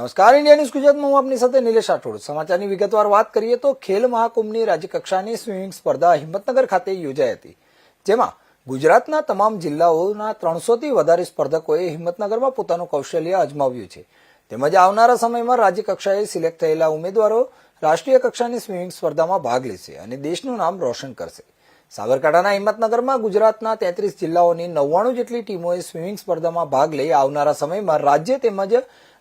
નમસ્કાર, India news ગુજરાતમાં હું આપની સાથે નિલેશ રાઠોડ। સમાચારની વિગતવાર વાત કરીએ તો ખેલ મહાકુંભની રાજ્યકક્ષાની સ્વિમિંગ સ્પર્ધા હિંમતનગર ખાતે યોજાઈ હતી, જેમાં ગુજરાતના તમામ જિલ્લાઓના 300થી વધારે સ્પર્ધકોએ હિંમતનગરમાં પોતાનું કૌશલ્ય અજમાવ્યું છે। તેમજ આવનારા સમયમાં રાજ્યકક્ષાએ સિલેક્ટ થયેલા ઉમેદવારો રાષ્ટ્રીય કક્ષાની સ્વિમિંગ સ્પર્ધામાં ભાગ લેશે અને દેશનું નામ રોશન કરશે। સાબરકાંઠાના હિંમતનગરમાં ગુજરાતના 33 જિલ્લાઓની 99 જેટલી ટીમોએ સ્વિમિંગ સ્પર્ધામાં ભાગ લઈ આવનારા સમયમાં રાજ્ય તેમજ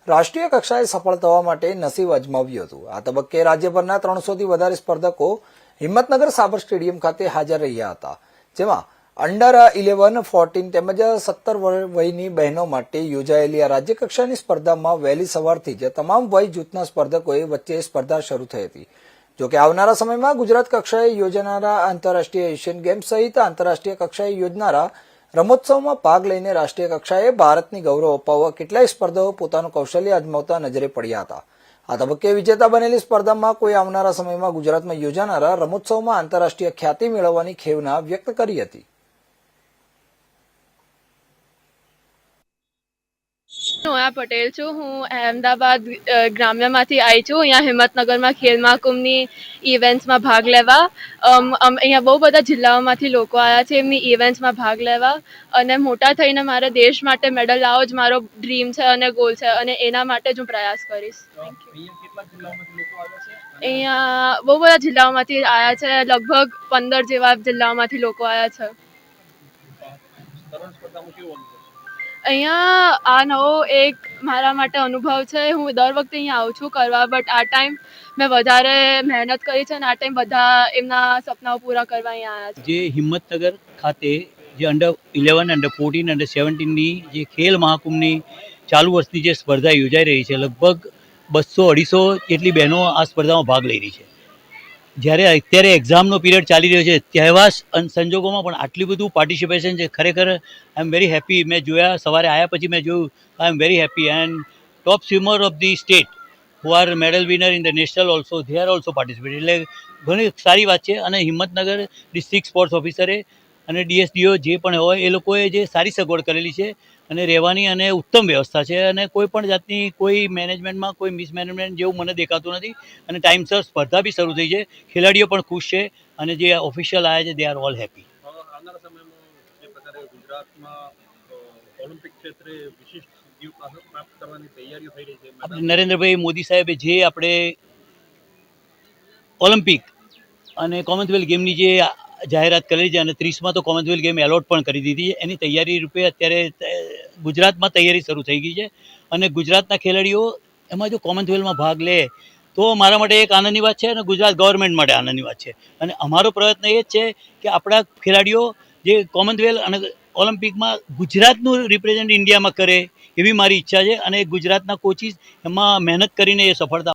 રાષ્ટ્રીય કક્ષાએ સફળ થવા માટે નસીબ અજમાવ્યું હતું। આ તબક્કે રાજ્યભરના 300થી વધારે સ્પર્ધકો હિંમતનગર સાબર સ્ટેડિયમ ખાતે હાજર રહ્યા હતા, જેમાં અંડર 11, 14 તેમજ 17 વયની બહેનો માટે યોજાયેલી આ રાજ્યકક્ષાની સ્પર્ધામાં વહેલી સવારથી જ તમામ વય જૂથના સ્પર્ધકોએ વચ્ચે સ્પર્ધા શરૂ થઈ હતી। જોકે આવનારા સમયમાં ગુજરાત કક્ષાએ યોજાનારા આંતરરાષ્ટ્રીય એશિયન ગેમ્સ સહિત આંતરરાષ્ટ્રીય કક્ષાએ યોજનારા રમોત્સવમાં ભાગ લઈને રાષ્ટ્રીય કક્ષાએ ભારતની ગૌરવ અપાવવા કેટલાય સ્પર્ધાઓ પોતાનું કૌશલ્ય અજમાવતા નજરે પડ્યા હતા। આ તબક્કે વિજેતા બનેલી સ્પર્ધામાં કોઈ આવનારા સમયમાં ગુજરાતમાં યોજાનારા રમોત્સવમાં આંતરરાષ્ટ્રીય ખ્યાતિ મેળવવાની ખેવના વ્યક્ત કરી હતી। નોયા પટેલ છું। હું અહેમદાબાદ ગ્રામ્યમાંથી આવી છું। અહીંયા હિંમતનગરમાં ખેલ મહાકુંભની ઇવેન્ટ્સમાં ભાગ લેવા અહીંયા બહુ બધા જિલ્લાઓમાંથી લોકો આવ્યા છે એમની ઇવેન્ટ્સમાં ભાગ લેવા, અને મોટા થઈને મારે દેશ માટે મેડલ લાવવો જ મારો ડ્રીમ છે અને ગોલ છે, અને એના માટે જ હું પ્રયાસ કરીશ। અહીંયા બહુ બધા જિલ્લાઓમાંથી આવ્યા છે, લગભગ 15 જેવા જિલ્લાઓમાંથી લોકો આવ્યા છે। અહીંયા આ નવો એક મારા માટે અનુભવ છે। હું દર વખતે અહીંયા આવું છું કરવા, બટ આ ટાઈમ મેં વધારે મહેનત કરી છે અને આ ટાઈમ બધા એમના સપનાઓ પૂરા કરવા અહીંયા આવ્યા છે। જે હિંમતનગર ખાતે જે અંડર 11, અંડર 14, અંડર 17ની જે ખેલ મહાકુંભની ચાલુ વર્ષની જે સ્પર્ધા યોજાઈ રહી છે, લગભગ 200-250 જેટલી બહેનો આ સ્પર્ધામાં ભાગ લઈ રહી છે। જ્યારે અત્યારે એક્ઝામનો પીરિયડ ચાલી રહ્યો છે તેવા સંજોગોમાં પણ આટલું બધું પાર્ટિસિપેશન છે, ખરેખર આઈ એમ વેરી હેપી। મેં જોયા, સવારે આવ્યા પછી મેં જોયું, I am very happy and top swimmer of the state who are medal winner in the national also, they are also participate, એટલે ઘણી સારી વાત છે। અને હિંમતનગર ડિસ્ટ્રિક્ટ સ્પોર્ટ્સ ઓફિસરે અને ડીએસડીઓ જે પણ હોય એ લોકોએ જે સારી સગવડ કરેલી છે અને રહેવાની અને ઉત્તમ વ્યવસ્થા છે, અને કોઈ પણ જાતની કોઈ મેનેજમેન્ટમાં કોઈ મિસમેનેજમેન્ટ જેવું મને દેખાતું નથી, અને ટાઈમસર સ્પર્ધા બી શરૂ થઈ છે। ખેલાડીઓ પણ ખુશ છે અને જે ઓફિશિયલ આવ્યા છે દે આર ઓલ હેપી। આપણે નરેન્દ્રભાઈ મોદી સાહેબે જે આપણે ઓલિમ્પિક અને કોમનવેલ્થ ગેમની જે જાહેરાત કરેલી છે, અને 30માં તો કોમનવેલ્થ ગેમ એલોટ પણ કરી દીધી છે, એની તૈયારી રૂપે અત્યારે ગુજરાતમાં તૈયારી શરૂ થઈ ગઈ છે। અને ગુજરાતના ખેલાડીઓ એમાં જો કોમનવેલ્થમાં ભાગ લે તો મારા માટે એક આનંદની વાત છે અને ગુજરાત ગવર્મેન્ટ માટે આનંદની વાત છે। અને અમારો પ્રયત્ન એ જ છે કે આપણા ખેલાડીઓ જે કોમનવેલ્થ અને ઓલિમ્પિકમાં ગુજરાતનું રિપ્રેઝેન્ટ ઇન્ડિયામાં કરે એવી મારી ઈચ્છા છે, અને ગુજરાતના કોચિસ એમાં મહેનત કરીને એ સફળતા